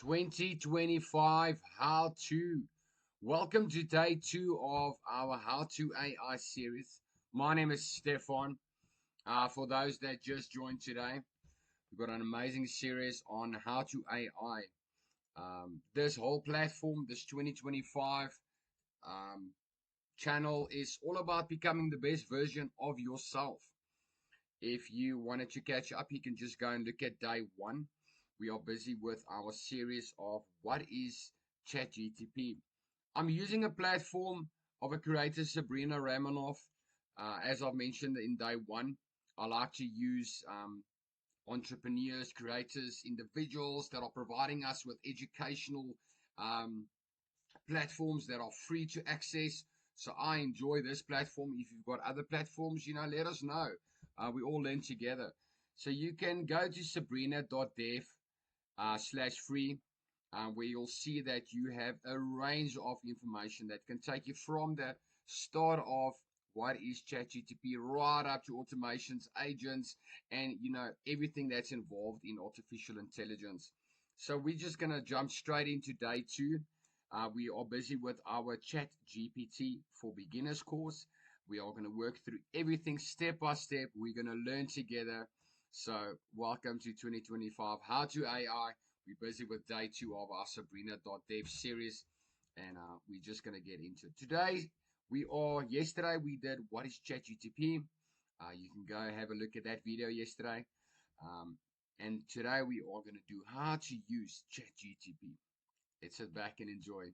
2025 How To. Welcome to day 2 of our How To AI series. My name is Stefan. For those that just joined today, we've got an amazing series on How To AI. This whole platform, this 2025 channel, is all about becoming the best version of yourself. If you wanted to catch up, you can just go and look at day 1. We are busy with our series of what is ChatGTP. I'm using a platform of a creator, Sabrina Ramonov. As I've mentioned in day 1, I like to use entrepreneurs, creators, individuals that are providing us with educational platforms that are free to access. So I enjoy this platform. If you've got other platforms, let us know. We all learn together. So you can go to sabrina.dev /free, where you'll see that you have a range of information that can take you from the start of what is ChatGTP right up to automations, agents, and everything that's involved in artificial intelligence. So we're just gonna jump straight into day 2. We are busy with our ChatGPT for Beginners course. We are going to work through everything step by step. We're going to learn together. So welcome to 2025 How To AI. We're busy with day 2 of our Sabrina.dev series, and we're just going to get into it. Yesterday we did what is ChatGTP. You can go have a look at that video yesterday. And today we are going to do how to use ChatGTP. Let's sit back and enjoy.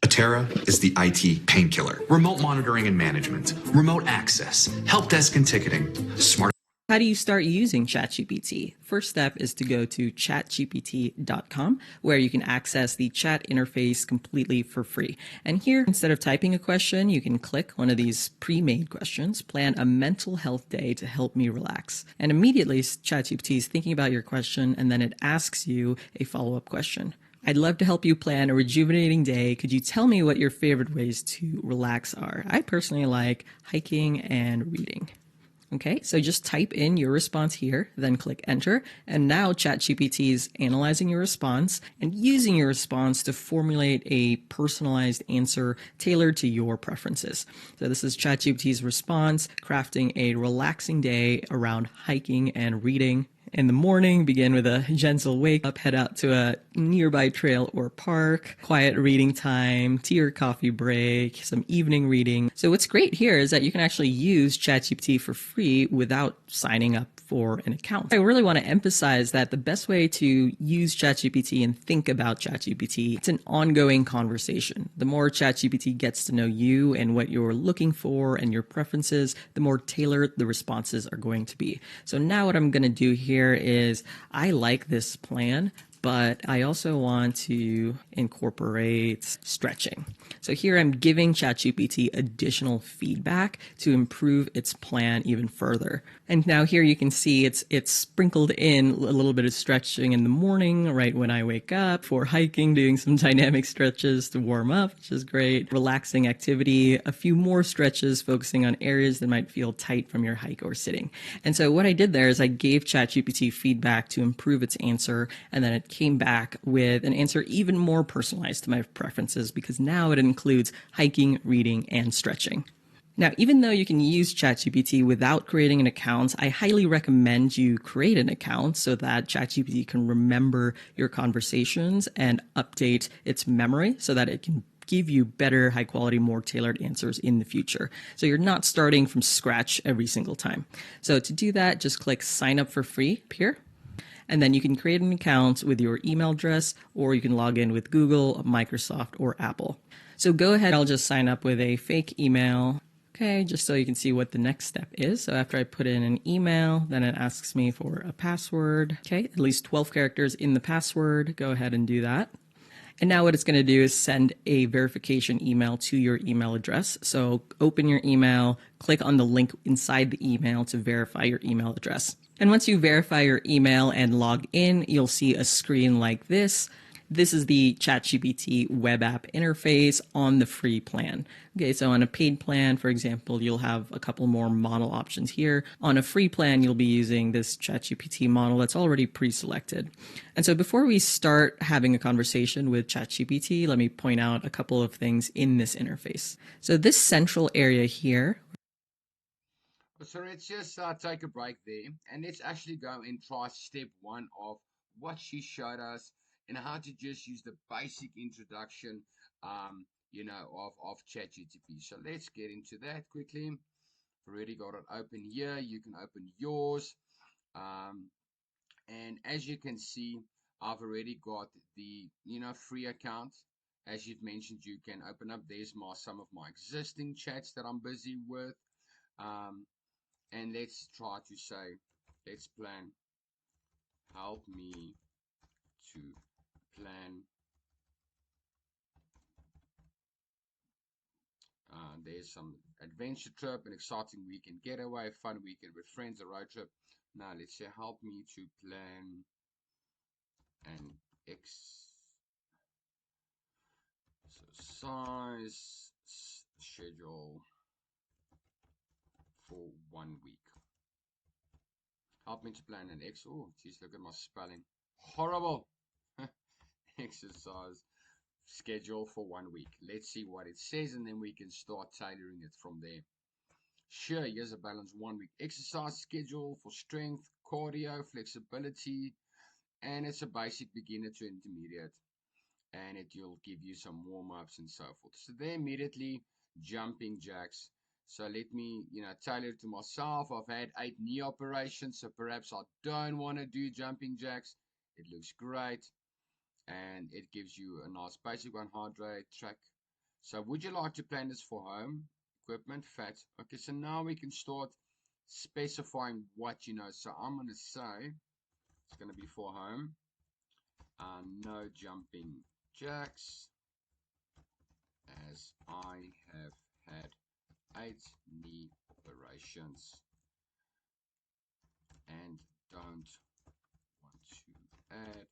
Atera is the IT painkiller. Remote monitoring and management, remote access, help desk and ticketing, smart. How do you start using ChatGPT? First step is to go to chatgpt.com, where you can access the chat interface completely for free. And here, instead of typing a question, you can click one of these pre-made questions, plan a mental health day to help me relax. And immediately, ChatGPT is thinking about your question, and then it asks you a follow-up question. I'd love to help you plan a rejuvenating day. Could you tell me what your favorite ways to relax are? I personally like hiking and reading. Okay, so just type in your response here, then click enter. And now ChatGPT is analyzing your response and using your response to formulate a personalized answer tailored to your preferences. So this is ChatGPT's response, crafting a relaxing day around hiking and reading. In the morning, begin with a gentle wake up, head out to a nearby trail or park, quiet reading time, tea or coffee break, some evening reading. So what's great here is that you can actually use ChatGPT for free without signing up for an account. I really want to emphasize that the best way to use ChatGPT and think about ChatGPT, it's an ongoing conversation. The more ChatGPT gets to know you and what you're looking for and your preferences, the more tailored the responses are going to be. So now what I'm going to do here is I like this plan, but I also want to incorporate stretching. So here I'm giving ChatGPT additional feedback to improve its plan even further. And now here you can see it's sprinkled in a little bit of stretching in the morning, right when I wake up, for hiking, doing some dynamic stretches to warm up, which is great. Relaxing activity, a few more stretches focusing on areas that might feel tight from your hike or sitting. And so what I did there is I gave ChatGPT feedback to improve its answer, and then it came back with an answer even more personalized to my preferences, because now it includes hiking, reading, and stretching. Now, even though you can use ChatGPT without creating an account, I highly recommend you create an account so that ChatGPT can remember your conversations and update its memory so that it can give you better, high quality, more tailored answers in the future. So you're not starting from scratch every single time. So to do that, just click sign up for free here. And then you can create an account with your email address, or you can log in with Google, Microsoft, or Apple. So go ahead, I'll just sign up with a fake email. Okay, just so you can see what the next step is. So after I put in an email, then it asks me for a password. Okay, at least 12 characters in the password. Go ahead and do that. And now what it's going to do is send a verification email to your email address. So open your email, click on the link inside the email to verify your email address. And once you verify your email and log in, you'll see a screen like this. This is the ChatGPT web app interface on the free plan. Okay, so on a paid plan, for example, you'll have a couple more model options here. On a free plan, you'll be using this ChatGPT model that's already pre-selected. And so before we start having a conversation with ChatGPT, let me point out a couple of things in this interface. So this central area here. So let's just take a break there, and let's actually go and try step one of what she showed us and how to just use the basic introduction, of ChatGPT. So let's get into that quickly. I've already got it open here. You can open yours. And as you can see, I've already got the, free account. As you've mentioned, you can open up, there's some of my existing chats that I'm busy with. And let's try to say, let's plan, help me to plan. There's some adventure trip, an exciting weekend getaway, fun weekend with friends, a road trip. Now let's say, help me to plan an exercise schedule for 1 week. Help me to plan an oh, geez, look at my spelling. Horrible. Exercise schedule for 1 week. Let's see what it says, and then we can start tailoring it from there. Sure, here's a balanced 1 week exercise schedule for strength, cardio, flexibility, and it's a basic beginner to intermediate. And you'll give you some warm-ups and so forth. So they're immediately jumping jacks. So let me, tailor it to myself. I've had 8 knee operations, so perhaps I don't want to do jumping jacks. It looks great, and it gives you a nice basic one, heart rate track. So would you like to plan this for home equipment, fat? Okay, so now we can start specifying what. So I'm going to say it's going to be for home. No jumping jacks, as I have had 8 knee operations and don't want to add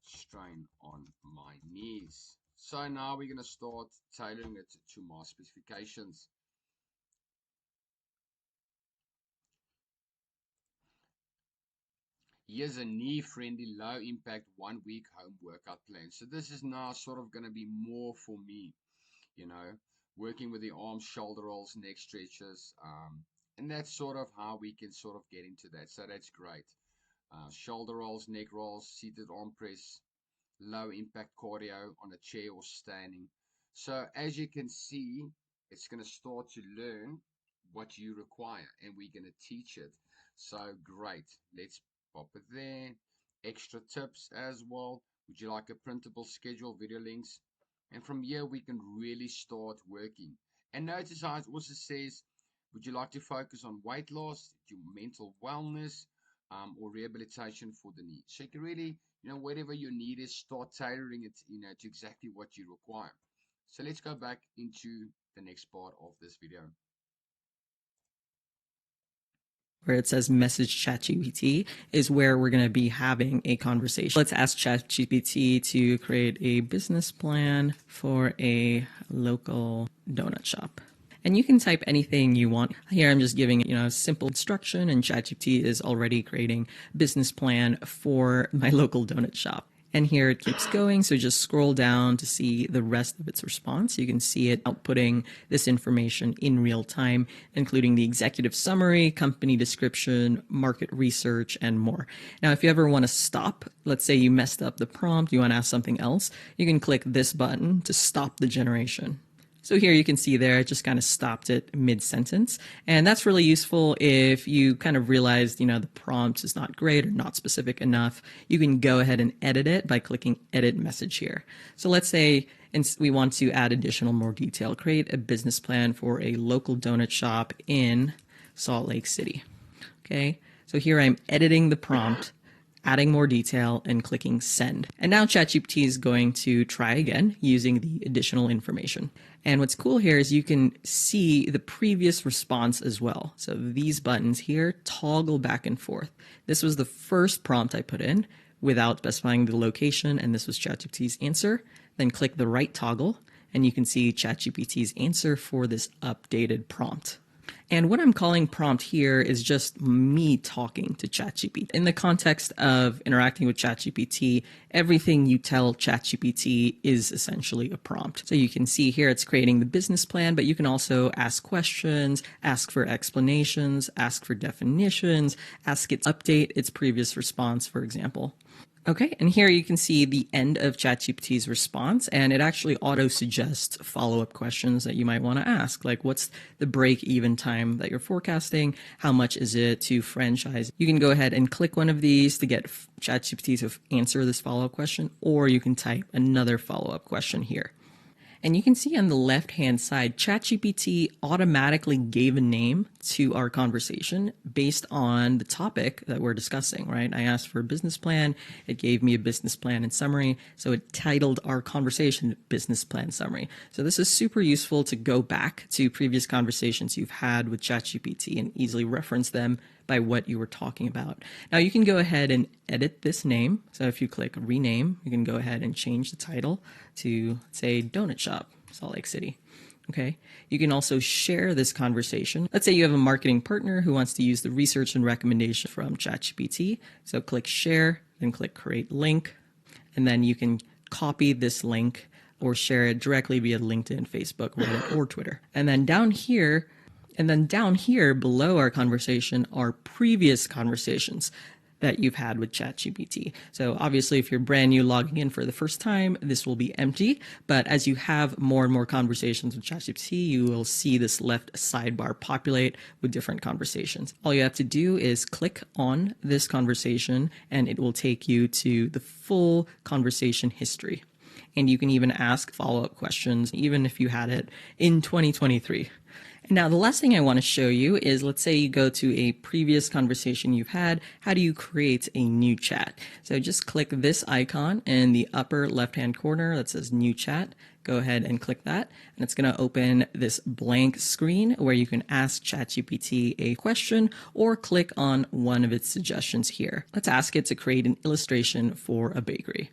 strain on my knees. So now we're going to start tailoring it to my specifications. Here's a knee-friendly, low-impact 1-week home workout plan. So this is now sort of going to be more for me, working with the arms, shoulder rolls, neck stretches, and that's sort of how we can sort of get into that. So that's great. Shoulder rolls, neck rolls, seated arm press, low impact cardio on a chair or standing. So as you can see, it's going to start to learn what you require, and we're going to teach it. So great. Let's pop it there. Extra tips as well. Would you like a printable schedule, video links? And from here, we can really start working. And notice how it also says, would you like to focus on weight loss, your mental wellness, or rehabilitation for the need? So you can really, whatever your need is, start tailoring it, to exactly what you require. So let's go back into the next part of this video, where it says message ChatGPT is where we're going to be having a conversation. Let's ask ChatGPT to create a business plan for a local donut shop. And you can type anything you want. Here I'm just giving a simple instruction, and ChatGPT is already creating a business plan for my local donut shop. And here it keeps going, so just scroll down to see the rest of its response. You can see it outputting this information in real time, including the executive summary, company description, market research, and more. Now, if you ever want to stop, let's say you messed up the prompt, you want to ask something else, you can click this button to stop the generation. So here you can see there, it just kind of stopped it mid-sentence. And that's really useful if you kind of realize, the prompt is not great or not specific enough. You can go ahead and edit it by clicking edit message here. So let's say we want to add more detail, create a business plan for a local donut shop in Salt Lake City. Okay, so here I'm editing the prompt, adding more detail, and clicking send. And now ChatGPT is going to try again using the additional information. And what's cool here is you can see the previous response as well. So these buttons here toggle back and forth. This was the first prompt I put in. without specifying the location, and this was ChatGPT's answer. Then click the right toggle, and you can see ChatGPT's answer for this updated prompt. And what I'm calling prompt here is just me talking to ChatGPT. In the context of interacting with ChatGPT, everything you tell ChatGPT is essentially a prompt. So you can see here it's creating the business plan, but you can also ask questions, ask for explanations, ask for definitions, ask it to update its previous response, for example. Okay, and here you can see the end of ChatGPT's response, and it actually auto-suggests follow-up questions that you might want to ask, like what's the break-even time that you're forecasting? How much is it to franchise? You can go ahead and click one of these to get ChatGPT to answer this follow-up question, or you can type another follow-up question here. And you can see on the left-hand side, ChatGPT automatically gave a name to our conversation based on the topic that we're discussing, right? I asked for a business plan. It gave me a business plan and summary. So it titled our conversation Business Plan Summary. So this is super useful to go back to previous conversations you've had with ChatGPT and easily reference them by what you were talking about. Now you can go ahead and edit this name. So if you click rename, you can go ahead and change the title to say Donut Shop, Salt Lake City. Okay. You can also share this conversation. Let's say you have a marketing partner who wants to use the research and recommendation from ChatGPT. So click share, then click create link, and then you can copy this link or share it directly via LinkedIn, Facebook, Reddit, or Twitter. And then down here below our conversation are previous conversations that you've had with ChatGPT. So obviously, if you're brand new logging in for the first time, this will be empty. But as you have more and more conversations with ChatGPT, you will see this left sidebar populate with different conversations. All you have to do is click on this conversation, and it will take you to the full conversation history. And you can even ask follow-up questions, even if you had it in 2023. Now, the last thing I want to show you is, let's say you go to a previous conversation you've had. How do you create a new chat? So just click this icon in the upper left-hand corner that says new chat. Go ahead and click that, and it's going to open this blank screen where you can ask ChatGPT a question or click on one of its suggestions here. Let's ask it to create an illustration for a bakery.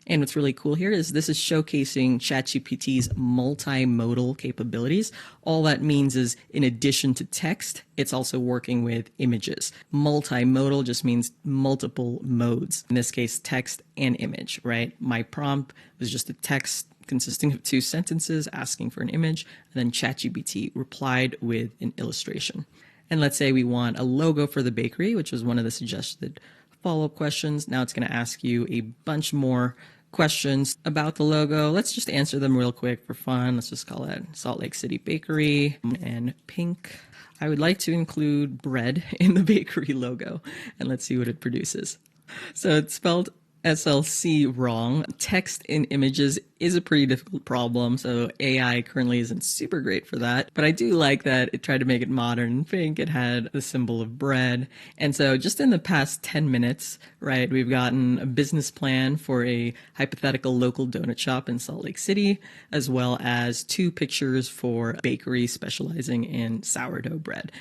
And what's really cool here is this is showcasing ChatGPT's multimodal capabilities. All that means is in addition to text, it's also working with images. Multimodal just means multiple modes. In this case, text and image, right? My prompt was just a text consisting of 2 sentences asking for an image, and then ChatGPT replied with an illustration. And let's say we want a logo for the bakery, which was one of the suggested follow-up questions. Now it's going to ask you a bunch more questions about the logo. Let's just answer them real quick for fun. Let's just call it Salt Lake City Bakery and pink. I would like to include bread in the bakery logo, and let's see what it produces. So it's spelled SLC wrong. Text in images is a pretty difficult problem, so AI currently isn't super great for that. But I do like that it tried to make it modern and pink. It had the symbol of bread. And so just in the past 10 minutes, right, we've gotten a business plan for a hypothetical local donut shop in Salt Lake City, as well as 2 pictures for a bakery specializing in sourdough bread.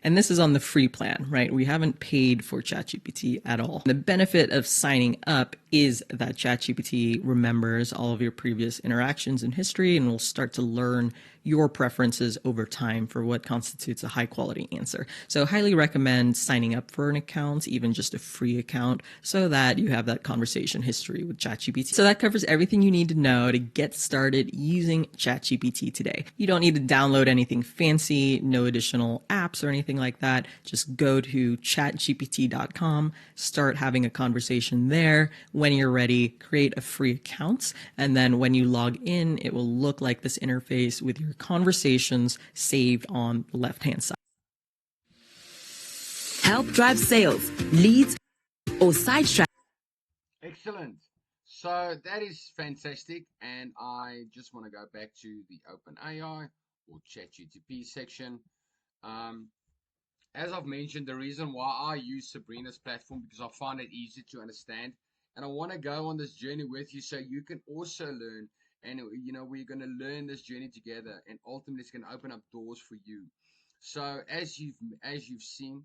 And this is on the free plan, right? We haven't paid for ChatGPT at all. The benefit of signing up is that ChatGPT remembers all of your previous interactions and history and will start to learn your preferences over time for what constitutes a high quality answer. So highly recommend signing up for an account, even just a free account, so that you have that conversation history with ChatGPT. So that covers everything you need to know to get started using ChatGPT today. You don't need to download anything fancy, no additional apps or anything like that. Just go to chatgpt.com, start having a conversation there. When you're ready, create a free account. And then when you log in, it will look like this interface with your conversations saved on the left-hand side. Help drive sales, leads, or sidetrack. Excellent. So that is fantastic. And I just want to go back to the OpenAI or ChatGPT section. As I've mentioned, the reason why I use Sabrina's platform because I find it easy to understand. And I want to go on this journey with you so you can also learn. And, we're going to learn this journey together. And ultimately, it's going to open up doors for you. So as you've seen,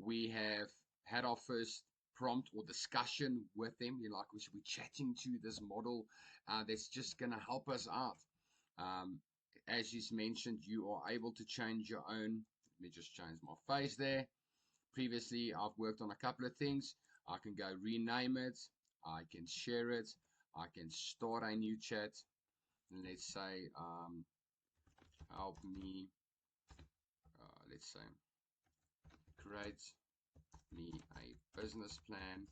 we have had our first prompt or discussion with them. You know, like we should be chatting to this model that's just going to help us out. As you mentioned, you are able to change your own. Let me just change my face there. Previously, I've worked on a couple of things. I can go rename it. I can share it. I can start a new chat. And let's say, help me, let's say, create me a business plan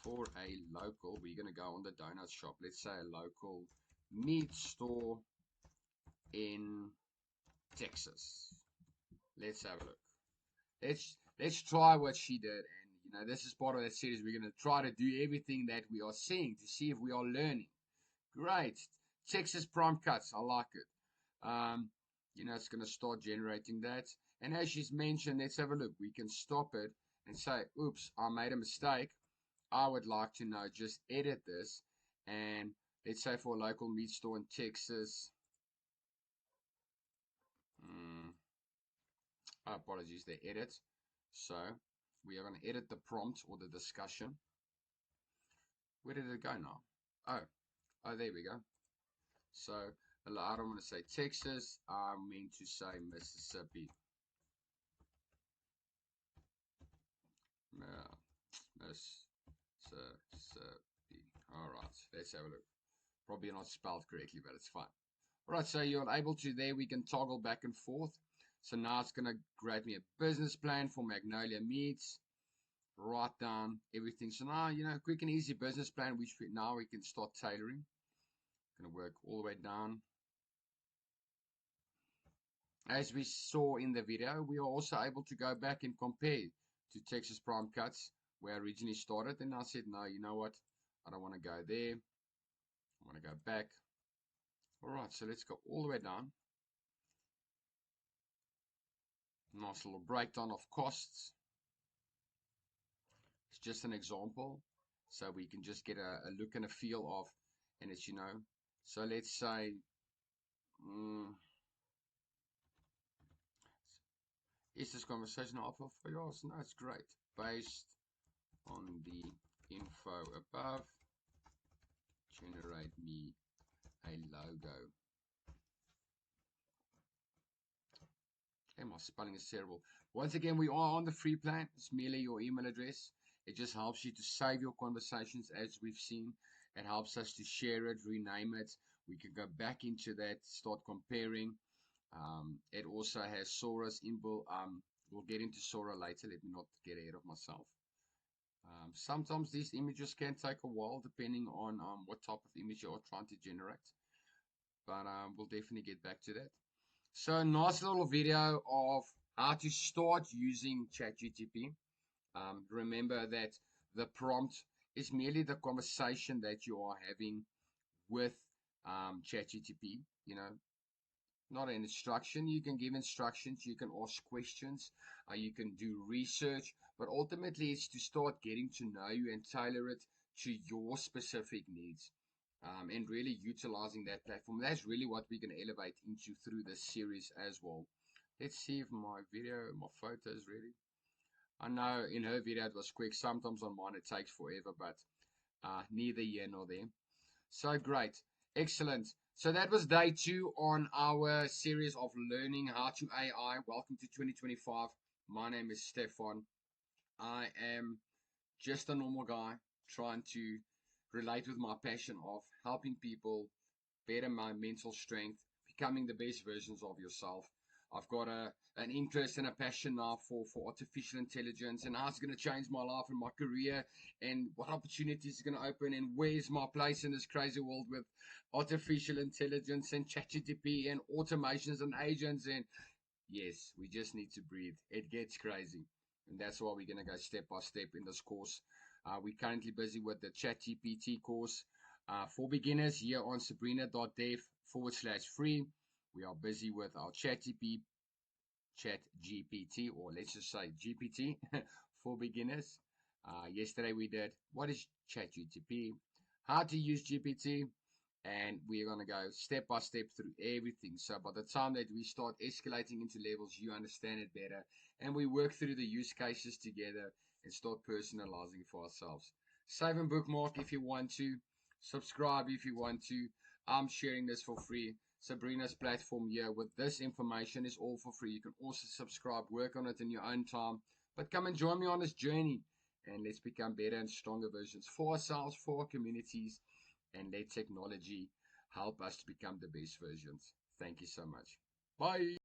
for a local, we're going to go on the donut shop, let's say a local meat store in Texas. Let's have a look. Let's try what she did. And you know, this is part of that series. We're going to try to do everything that we are seeing to see if we are learning. Great. Texas prime cuts. I like it. You know, it's going to start generating that. And as she's mentioned, let's have a look. We can stop it and say, oops, I made a mistake. I would like to know, just edit this. And let's say for a local meat store in Texas. Apologies, the edit. So we are going to edit the prompt or the discussion. Where did it go now? Oh, there we go. So I don't want to say Texas. I mean to say Mississippi. Mississippi. All right, let's have a look. Probably not spelled correctly, but it's fine. All right, so you're able to there. We can toggle back and forth. So now it's going to create me a business plan for Magnolia Meats. Write down everything. So now, you know, quick and easy business plan, which now we can start tailoring. Going to work all the way down. As we saw in the video, we are also able to go back and compare to Texas Prime Cuts where I originally started. And I said, no, you know what? I don't want to go there. I want to go back. All right, so let's go all the way down. Nice little breakdown of costs. It's just an example. So we can just get a look and a feel of, and it's, you know, so let's say, is this conversation helpful for yours? No, it's great. Based on the info above, generate me a logo. Okay, my spelling is terrible. Once again, we are on the free plan. It's merely your email address. It just helps you to save your conversations as we've seen. It helps us to share it, rename it. We can go back into that, start comparing. It also has Sora's inbuilt. We'll get into Sora later. Let me not get ahead of myself. Sometimes these images can take a while depending on what type of image you are trying to generate. But we'll definitely get back to that. So a nice little video of how to start using ChatGPT. Remember that the prompt is merely the conversation that you are having with ChatGPT. You know, not an instruction. You can give instructions, you can ask questions, you can do research, but ultimately it's to start getting to know you and tailor it to your specific needs. And really utilizing that platform. That's really what we're going to elevate into through this series as well. Let's see if my photo is ready. I know in her video it was quick. Sometimes on mine it takes forever, but neither here nor there. So great. Excellent. So that was day 2 on our series of learning how to AI. Welcome to 2025. My name is Stefan. I am just a normal guy trying to relate with my passion of helping people better my mental strength, becoming the best versions of yourself. I've got an interest and a passion now for artificial intelligence and how it's going to change my life and my career and what opportunities it's going to open and where's my place in this crazy world with artificial intelligence and ChatGPT and automations and agents. And yes, we just need to breathe. It gets crazy. And that's why we're going to go step by step in this course. We're currently busy with the ChatGPT course for beginners here on sabrina.dev/free. We are busy with our ChatGPT, or let's just say GPT for beginners. Yesterday we did what is ChatGPT, how to use GPT, and we're going to go step by step through everything. So by the time that we start escalating into levels, you understand it better, and we work through the use cases together, and start personalizing for ourselves. Save and bookmark if you want to. Subscribe if you want to. I'm sharing this for free. Sabrina's platform here with this information is all for free. You can also subscribe, work on it in your own time. But come and join me on this journey and let's become better and stronger versions for ourselves, for our communities, and let technology help us to become the best versions. Thank you so much. Bye.